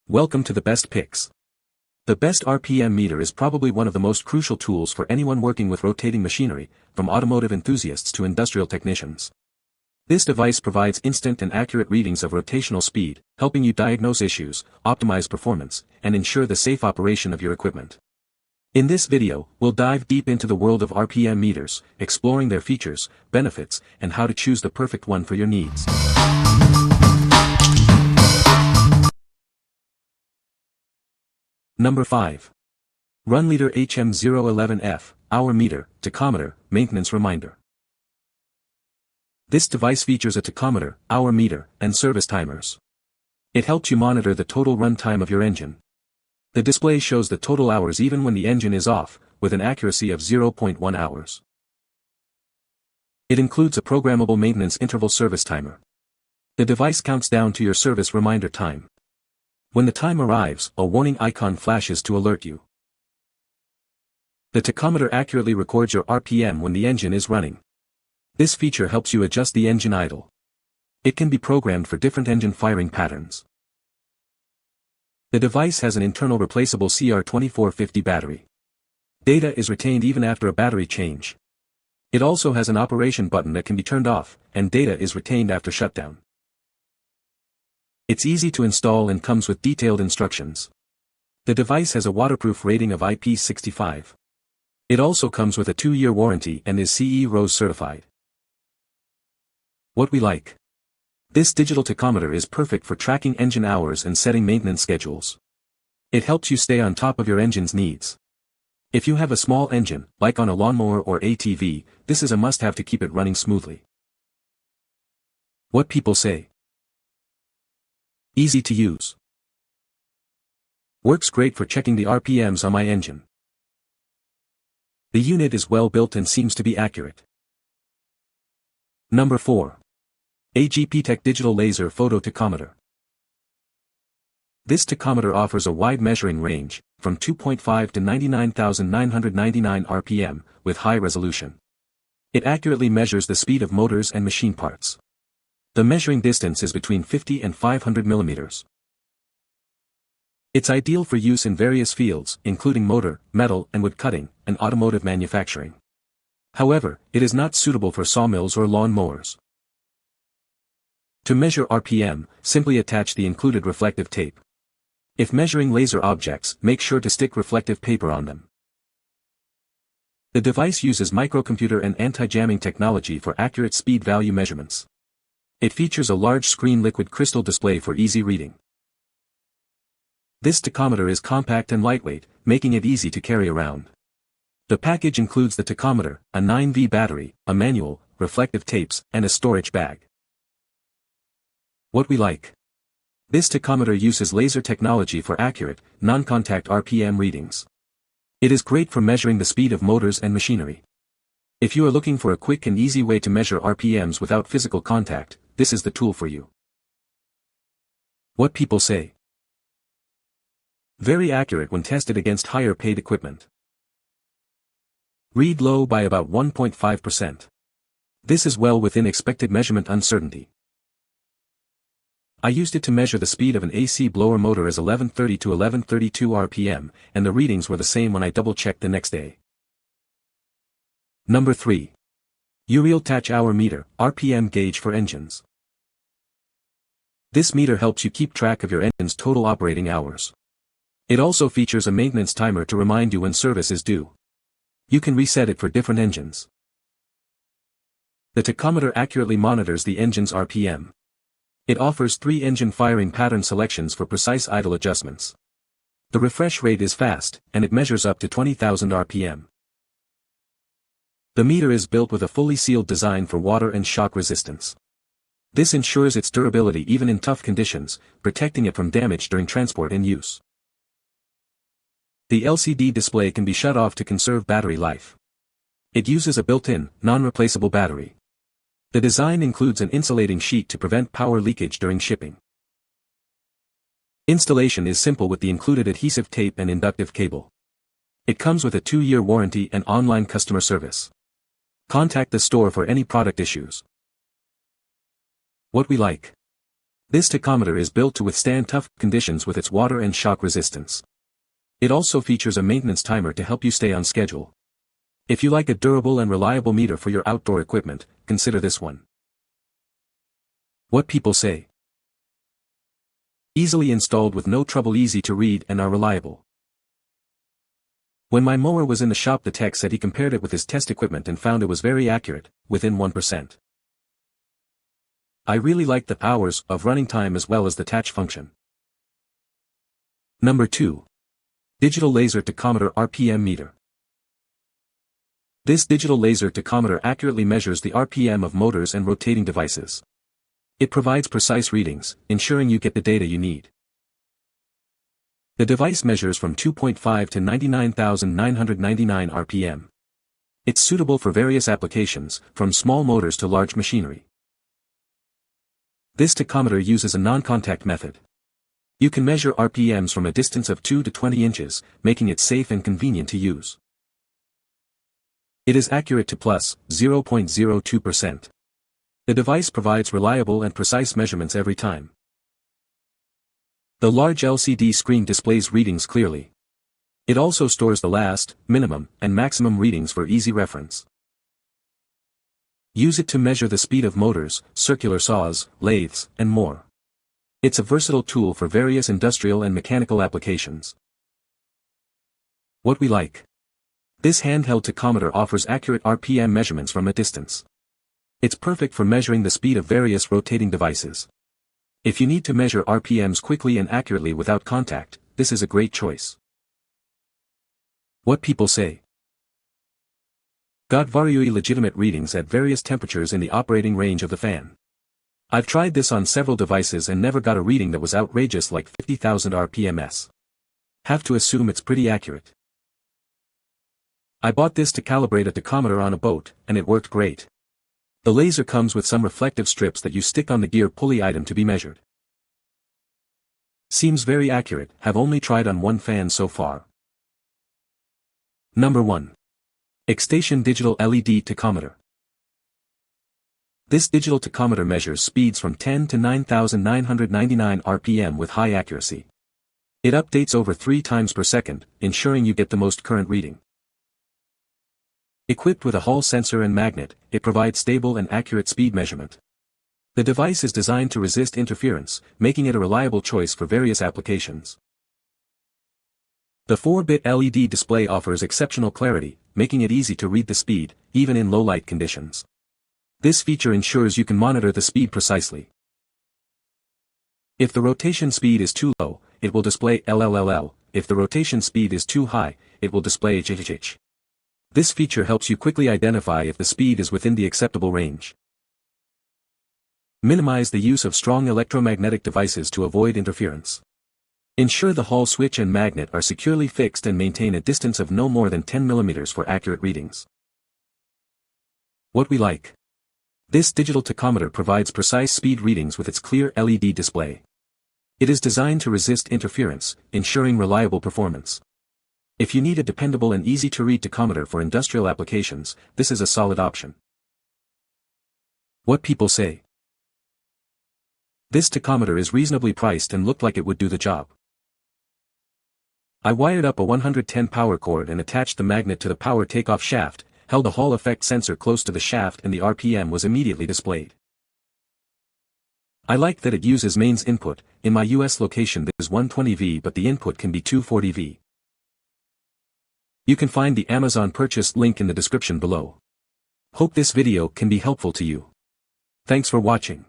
Welcome to the best picks. The best RPM meter is probably one of the most crucial tools for anyone working with rotating machinery, from automotive enthusiasts to industrial technicians. This device provides instant and accurate readings of rotational speed, helping you diagnose issues, optimize performance, and ensure the safe operation of your equipment. In this video, we'll dive deep into the world of RPM meters, exploring their features, benefits, and how to choose the perfect one for your needs. Number 5. Runleader HM011F, Hour Meter, Tachometer, Maintenance Reminder. This device features a tachometer, hour meter, and service timers. It helps you monitor the total run time of your engine. The display shows the total hours even when the engine is off, with an accuracy of 0.1 hours. It includes a programmable maintenance interval service timer. The device counts down to your service reminder time. When the time arrives, a warning icon flashes to alert you. The tachometer accurately records your RPM when the engine is running. This feature helps you adjust the engine idle. It can be programmed for different engine firing patterns. The device has an internal replaceable CR2450 battery. Data is retained even after a battery change. It also has an operation button that can be turned off, and data is retained after shutdown. It's easy to install and comes with detailed instructions. The device has a waterproof rating of IP65. It also comes with a 2-year warranty and is CE Rose certified. What we like. This digital tachometer is perfect for tracking engine hours and setting maintenance schedules. It helps you stay on top of your engine's needs. If you have a small engine, like on a lawnmower or ATV, this is a must-have to keep it running smoothly. What people say. Easy to use. Works great for checking the RPMs on my engine. The unit is well built and seems to be accurate. Number 4. AGPtek Digital Laser Photo Tachometer. This tachometer offers a wide measuring range, from 2.5 to 99,999 RPM, with high resolution. It accurately measures the speed of motors and machine parts. The measuring distance is between 50 and 500 millimeters. It's ideal for use in various fields, including motor, metal and wood cutting, and automotive manufacturing. However, it is not suitable for sawmills or lawn mowers. To measure RPM, simply attach the included reflective tape. If measuring laser objects, make sure to stick reflective paper on them. The device uses microcomputer and anti-jamming technology for accurate speed value measurements. It features a large screen liquid crystal display for easy reading. This tachometer is compact and lightweight, making it easy to carry around. The package includes the tachometer, a 9V battery, a manual, reflective tapes, and a storage bag. What we like. This tachometer uses laser technology for accurate, non-contact RPM readings. It is great for measuring the speed of motors and machinery. If you are looking for a quick and easy way to measure RPMs without physical contact, this is the tool for you. What people say. Very accurate when tested against higher paid equipment. Read low by about 1.5%. This is well within expected measurement uncertainty. I used it to measure the speed of an AC blower motor as 1130 to 1132 RPM, and the readings were the same when I double-checked the next day. Number 3. Yooreal Tach Hour Meter, RPM Gauge for Engines. This meter helps you keep track of your engine's total operating hours. It also features a maintenance timer to remind you when service is due. You can reset it for different engines. The tachometer accurately monitors the engine's RPM. It offers 3 engine firing pattern selections for precise idle adjustments. The refresh rate is fast, and it measures up to 20,000 RPM. The meter is built with a fully sealed design for water and shock resistance. This ensures its durability even in tough conditions, protecting it from damage during transport and use. The LCD display can be shut off to conserve battery life. It uses a built-in, non-replaceable battery. The design includes an insulating sheet to prevent power leakage during shipping. Installation is simple with the included adhesive tape and inductive cable. It comes with a 2-year warranty and online customer service. Contact the store for any product issues. What we like. This tachometer is built to withstand tough conditions with its water and shock resistance. It also features a maintenance timer to help you stay on schedule. If you like a durable and reliable meter for your outdoor equipment, consider this one. What people say. Easily installed with no trouble, easy to read, and are reliable. When my mower was in the shop, the tech said he compared it with his test equipment and found it was very accurate, within 1%. I really like the hours of running time as well as the Tach function. Number 2. Digital Laser Tachometer RPM Meter. This digital laser tachometer accurately measures the RPM of motors and rotating devices. It provides precise readings, ensuring you get the data you need. The device measures from 2.5 to 99,999 RPM. It's suitable for various applications, from small motors to large machinery. This tachometer uses a non-contact method. You can measure RPMs from a distance of 2 to 20 inches, making it safe and convenient to use. It is accurate to plus 0.02%. The device provides reliable and precise measurements every time. The large LCD screen displays readings clearly. It also stores the last, minimum, and maximum readings for easy reference. Use it to measure the speed of motors, circular saws, lathes, and more. It's a versatile tool for various industrial and mechanical applications. What we like. This handheld tachometer offers accurate RPM measurements from a distance. It's perfect for measuring the speed of various rotating devices. If you need to measure RPMs quickly and accurately without contact, this is a great choice. What people say. Got very legitimate readings at various temperatures in the operating range of the fan. I've tried this on several devices and never got a reading that was outrageous like 50,000 RPMs. Have to assume it's pretty accurate. I bought this to calibrate a tachometer on a boat, and it worked great. The laser comes with some reflective strips that you stick on the gear pulley item to be measured. Seems very accurate, have only tried on one fan so far. Number 1. Icstation Digital LED Tachometer. This digital tachometer measures speeds from 10 to 9,999 RPM with high accuracy. It updates over 3 times per second, ensuring you get the most current reading. Equipped with a Hall sensor and magnet, it provides stable and accurate speed measurement. The device is designed to resist interference, making it a reliable choice for various applications. The 4-bit LED display offers exceptional clarity, making it easy to read the speed, even in low-light conditions. This feature ensures you can monitor the speed precisely. If the rotation speed is too low, it will display LLLL. If the rotation speed is too high, it will display HHH. This feature helps you quickly identify if the speed is within the acceptable range. Minimize the use of strong electromagnetic devices to avoid interference. Ensure the Hall switch and magnet are securely fixed and maintain a distance of no more than 10 mm for accurate readings. What we like. This digital tachometer provides precise speed readings with its clear LED display. It is designed to resist interference, ensuring reliable performance. If you need a dependable and easy-to-read tachometer for industrial applications, this is a solid option. What people say. This tachometer is reasonably priced and looked like it would do the job. I wired up a 110 power cord and attached the magnet to the power takeoff shaft, held a Hall effect sensor close to the shaft, and the RPM was immediately displayed. I like that it uses mains input. In my US location this is 120V, but the input can be 240V. You can find the Amazon purchase link in the description below. Hope this video can be helpful to you. Thanks for watching.